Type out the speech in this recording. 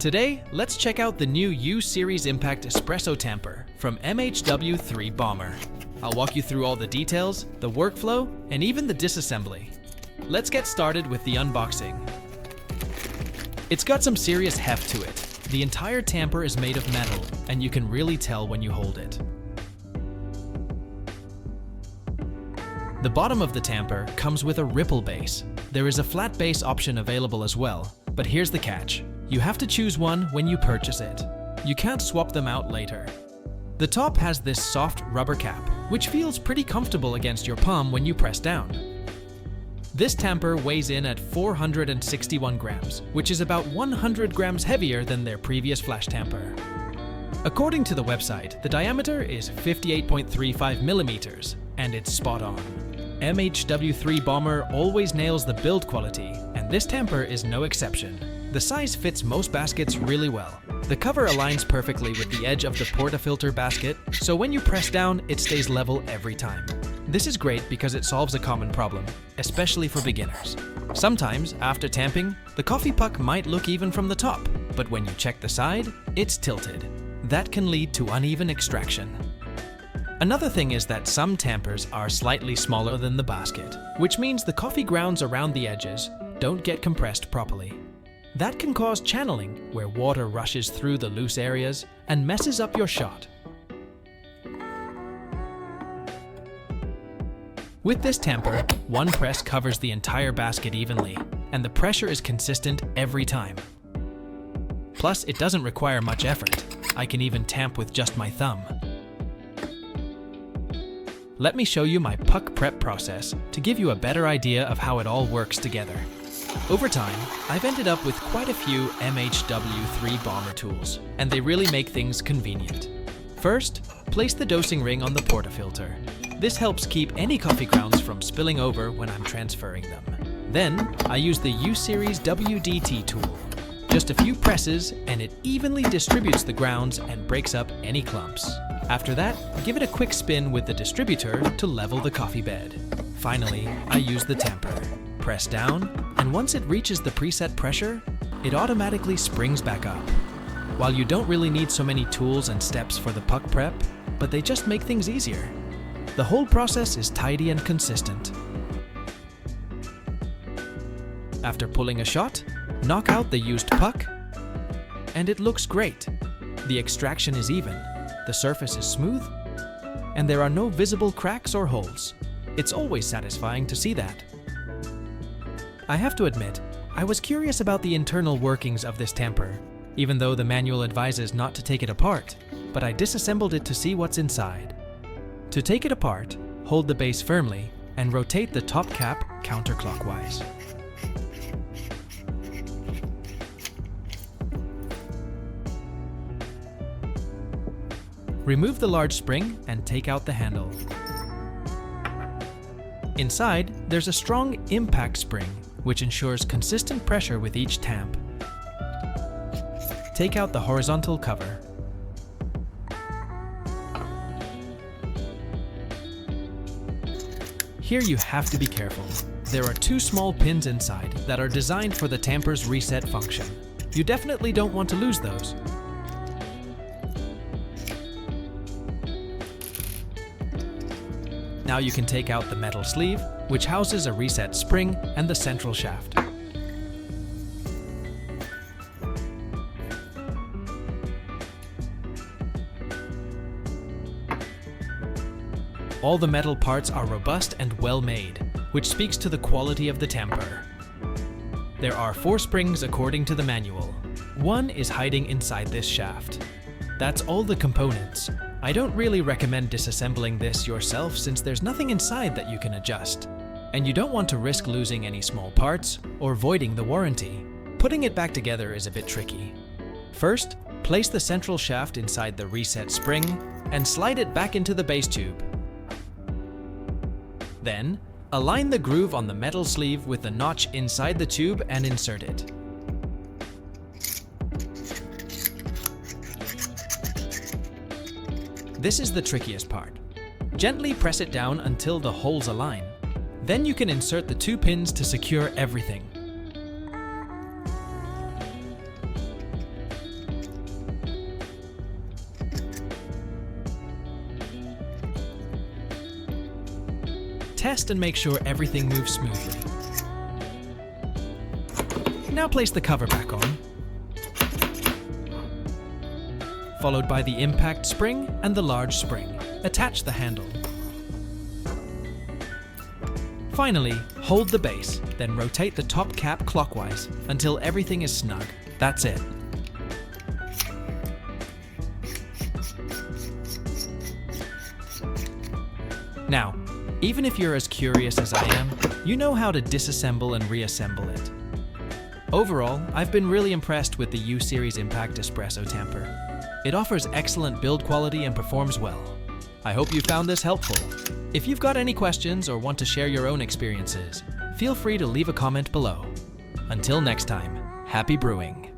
Today, let's check out the new U-Series Impact Espresso Tamper from MHW-3Bomber. I'll walk you through all the details, the workflow, and even the disassembly. Let's get started with the unboxing. It's got some serious heft to it. The entire tamper is made of metal, and you can really tell when you hold it. The bottom of the tamper comes with a ripple base. There is a flat base option available as well, but here's the catch. You have to choose one when you purchase it. You can't swap them out later. The top has this soft rubber cap, which feels pretty comfortable against your palm when you press down. This tamper weighs in at 461 grams, which is about 100 grams heavier than their previous flash tamper. According to the website, the diameter is 58.35 millimeters, and it's spot on. MHW-3Bomber always nails the build quality, and this tamper is no exception. The size fits most baskets really well. The cover aligns perfectly with the edge of the portafilter basket, so when you press down, it stays level every time. This is great because it solves a common problem, especially for beginners. Sometimes, after tamping, the coffee puck might look even from the top, but when you check the side, it's tilted. That can lead to uneven extraction. Another thing is that some tampers are slightly smaller than the basket, which means the coffee grounds around the edges don't get compressed properly. That can cause channeling, where water rushes through the loose areas and messes up your shot. With this tamper, one press covers the entire basket evenly, and the pressure is consistent every time. Plus, it doesn't require much effort. I can even tamp with just my thumb. Let me show you my puck prep process to give you a better idea of how it all works together. Over time, I've ended up with quite a few MHW-3Bomber tools, and they really make things convenient. First, place the dosing ring on the portafilter. This helps keep any coffee grounds from spilling over when I'm transferring them. Then, I use the U-Series WDT tool. Just a few presses, and it evenly distributes the grounds and breaks up any clumps. After that, give it a quick spin with the distributor to level the coffee bed. Finally, I use the tamper. Press down, and once it reaches the preset pressure, it automatically springs back up. While you don't really need so many tools and steps for the puck prep, but they just make things easier. The whole process is tidy and consistent. After pulling a shot, knock out the used puck, and it looks great. The extraction is even, the surface is smooth, and there are no visible cracks or holes. It's always satisfying to see that. I have to admit, I was curious about the internal workings of this tamper, even though the manual advises not to take it apart, but I disassembled it to see what's inside. To take it apart, hold the base firmly and rotate the top cap counterclockwise. Remove the large spring and take out the handle. Inside, there's a strong impact spring, which ensures consistent pressure with each tamp. Take out the horizontal cover. Here you have to be careful. There are two small pins inside that are designed for the tamper's reset function. You definitely don't want to lose those. Now you can take out the metal sleeve, which houses a reset spring and the central shaft. All the metal parts are robust and well made, which speaks to the quality of the tamper. There are 4 springs according to the manual. One is hiding inside this shaft. That's all the components. I don't really recommend disassembling this yourself since there's nothing inside that you can adjust. And you don't want to risk losing any small parts or voiding the warranty. Putting it back together is a bit tricky. First, place the central shaft inside the reset spring and slide it back into the base tube. Then, align the groove on the metal sleeve with the notch inside the tube and insert it. This is the trickiest part. Gently press it down until the holes align. Then you can insert the 2 pins to secure everything. Test and make sure everything moves smoothly. Now place the cover back on, followed by the impact spring and the large spring. Attach the handle. Finally, hold the base, then rotate the top cap clockwise until everything is snug. That's it. Now, even if you're as curious as I am, you know how to disassemble and reassemble it. Overall, I've been really impressed with the U-Series Impact Espresso Tamper. It offers excellent build quality and performs well. I hope you found this helpful. If you've got any questions or want to share your own experiences, feel free to leave a comment below. Until next time, happy brewing!